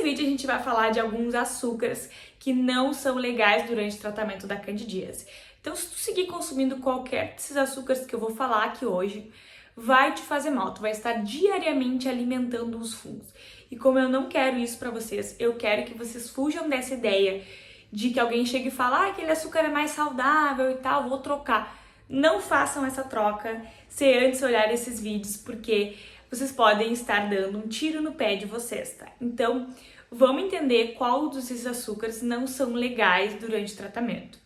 vídeo a gente vai falar de alguns açúcares que não são legais durante o tratamento da candidíase. Então, se tu seguir consumindo qualquer desses açúcares que eu vou falar aqui hoje, vai te fazer mal, tu vai estar diariamente alimentando os fungos. E como eu não quero isso pra vocês, eu quero que vocês fujam dessa ideia de que alguém chegue e fale, aquele açúcar é mais saudável e tal, vou trocar. Não façam essa troca sem antes olhar esses vídeos, porque vocês podem estar dando um tiro no pé de vocês, tá? Então, vamos entender qual desses açúcares não são legais durante o tratamento.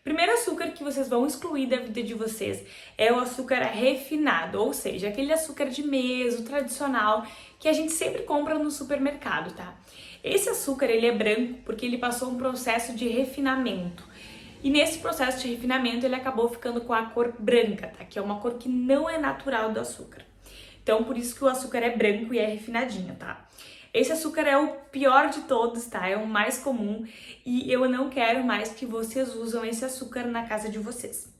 Primeiro açúcar que vocês vão excluir da vida de vocês é o açúcar refinado, ou seja, aquele açúcar de mesa, o tradicional, que a gente sempre compra no supermercado, tá? Esse açúcar, ele é branco porque ele passou um processo de refinamento. E nesse processo de refinamento, ele acabou ficando com a cor branca, tá? Que é uma cor que não é natural do açúcar. Então, por isso que o açúcar é branco e é refinadinho, tá? Esse açúcar é o pior de todos, tá? É o mais comum e eu não quero mais que vocês usam esse açúcar na casa de vocês.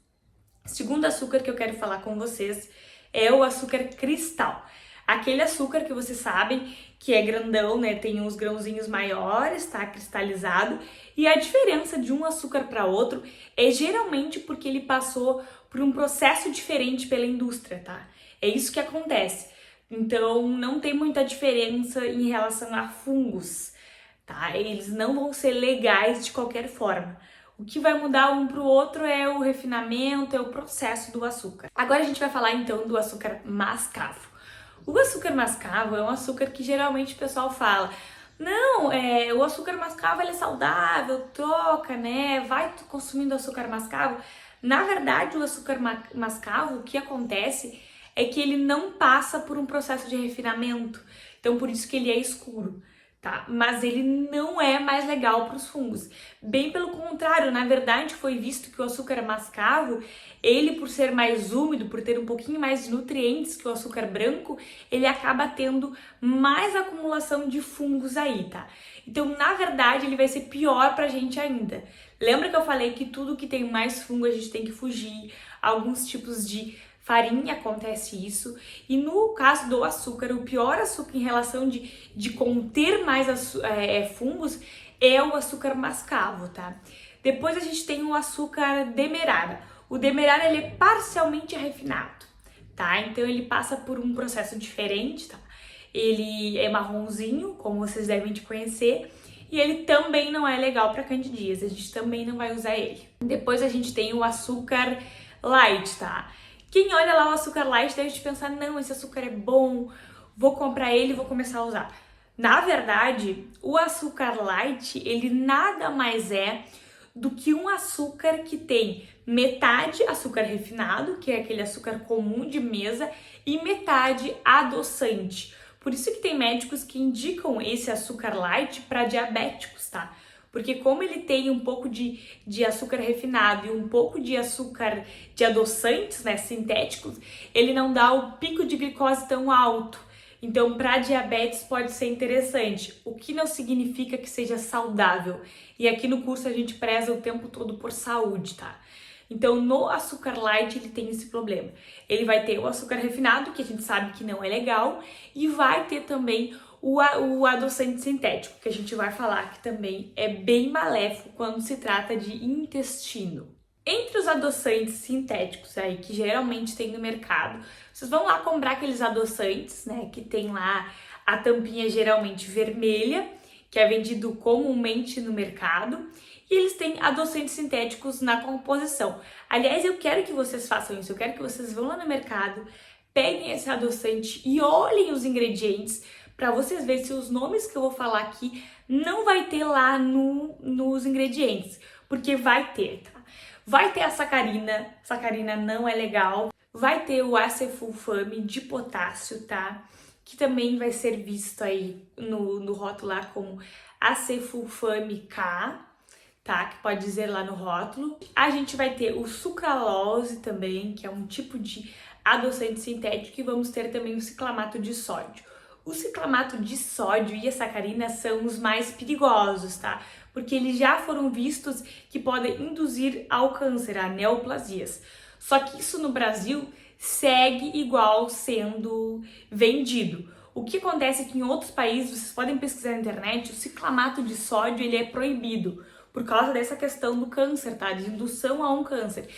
Segundo açúcar que eu quero falar com vocês é o açúcar cristal. Aquele açúcar que vocês sabem que é grandão, né? Tem uns grãozinhos maiores, tá? Cristalizado. E a diferença de um açúcar para outro é geralmente porque ele passou por um processo diferente pela indústria, tá? É isso que acontece. Então, não tem muita diferença em relação a fungos, tá? Eles não vão ser legais de qualquer forma. O que vai mudar um para o outro é o refinamento, é o processo do açúcar. Agora a gente vai falar então do açúcar mascavo. O açúcar mascavo é um açúcar que geralmente o pessoal fala, não, o açúcar mascavo ele é saudável, troca, né? Vai consumindo açúcar mascavo. Na verdade, o açúcar mascavo, o que acontece é que ele não passa por um processo de refinamento, então por isso que ele é escuro, tá? Mas ele não é mais legal para os fungos. Bem pelo contrário, na verdade foi visto que o açúcar mascavo, ele por ser mais úmido, por ter um pouquinho mais de nutrientes que o açúcar branco, ele acaba tendo mais acumulação de fungos aí, tá? Então, na verdade, ele vai ser pior pra gente ainda. Lembra que eu falei que tudo que tem mais fungo a gente tem que fugir, alguns tipos de farinha acontece isso, e no caso do açúcar, o pior açúcar em relação de conter mais fungos é o açúcar mascavo, tá? Depois a gente tem o açúcar demerara. O demerara ele é parcialmente refinado, tá? Então ele passa por um processo diferente, tá? Ele é marronzinho, como vocês devem te conhecer, e ele também não é legal para candidíase, a gente também não vai usar ele. Depois a gente tem o açúcar light, tá? Quem olha lá o açúcar light deve pensar, não, esse açúcar é bom, vou comprar ele e vou começar a usar. Na verdade, o açúcar light, ele nada mais é do que um açúcar que tem metade açúcar refinado, que é aquele açúcar comum de mesa, e metade adoçante. Por isso que tem médicos que indicam esse açúcar light para diabéticos, tá? Porque como ele tem um pouco de açúcar refinado e um pouco de açúcar de adoçantes, né, sintéticos, ele não dá o pico de glicose tão alto. Então, para diabetes pode ser interessante, o que não significa que seja saudável. E aqui no curso a gente preza o tempo todo por saúde, tá? Então, no açúcar light ele tem esse problema. Ele vai ter o açúcar refinado, que a gente sabe que não é legal, e vai ter também o adoçante sintético, que a gente vai falar que também é bem maléfico quando se trata de intestino. Entre os adoçantes sintéticos aí que geralmente tem no mercado, vocês vão lá comprar aqueles adoçantes, né, que tem lá a tampinha geralmente vermelha, que é vendido comumente no mercado, e eles têm adoçantes sintéticos na composição. Aliás, eu quero que vocês façam isso, eu quero que vocês vão lá no mercado, peguem esse adoçante e olhem os ingredientes para vocês verem se os nomes que eu vou falar aqui não vai ter lá nos ingredientes, porque vai ter, tá? Vai ter a sacarina não é legal, vai ter o acesulfame de potássio, tá? Que também vai ser visto aí no rótulo lá como acesulfame K, tá? Que pode dizer lá no rótulo. A gente vai ter o sucralose também, que é um tipo de adoçante sintético, e vamos ter também o ciclamato de sódio. O ciclamato de sódio e a sacarina são os mais perigosos, tá? Porque eles já foram vistos que podem induzir ao câncer, a neoplasias. Só que isso no Brasil segue igual sendo vendido. O que acontece é que em outros países, vocês podem pesquisar na internet, o ciclamato de sódio ele é proibido por causa dessa questão do câncer, tá? De indução a um câncer.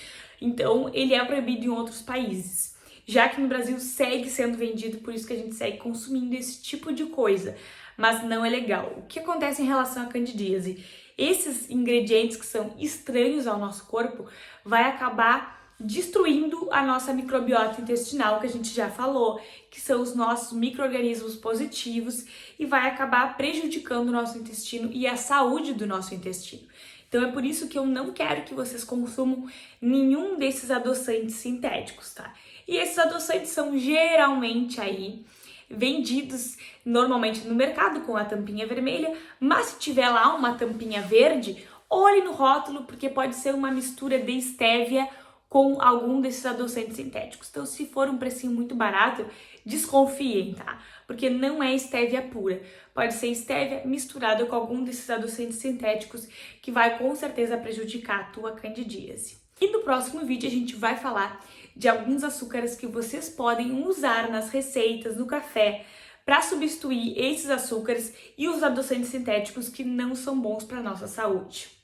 Então, ele é proibido em outros países. Já que no Brasil segue sendo vendido, por isso que a gente segue consumindo esse tipo de coisa. Mas não é legal. O que acontece em relação à candidíase? Esses ingredientes que são estranhos ao nosso corpo vai acabar destruindo a nossa microbiota intestinal, que a gente já falou, que são os nossos micro-organismos positivos, e vai acabar prejudicando o nosso intestino e a saúde do nosso intestino. Então é por isso que eu não quero que vocês consumam nenhum desses adoçantes sintéticos, tá? E esses adoçantes são geralmente aí vendidos normalmente no mercado com a tampinha vermelha, mas se tiver lá uma tampinha verde, olhe no rótulo, porque pode ser uma mistura de estévia com algum desses adoçantes sintéticos. Então, se for um precinho muito barato, desconfiem, tá? Porque não é estévia pura. Pode ser estévia misturada com algum desses adoçantes sintéticos que vai com certeza prejudicar a tua candidíase. E no próximo vídeo a gente vai falar de alguns açúcares que vocês podem usar nas receitas, no café, para substituir esses açúcares e os adoçantes sintéticos que não são bons para a nossa saúde.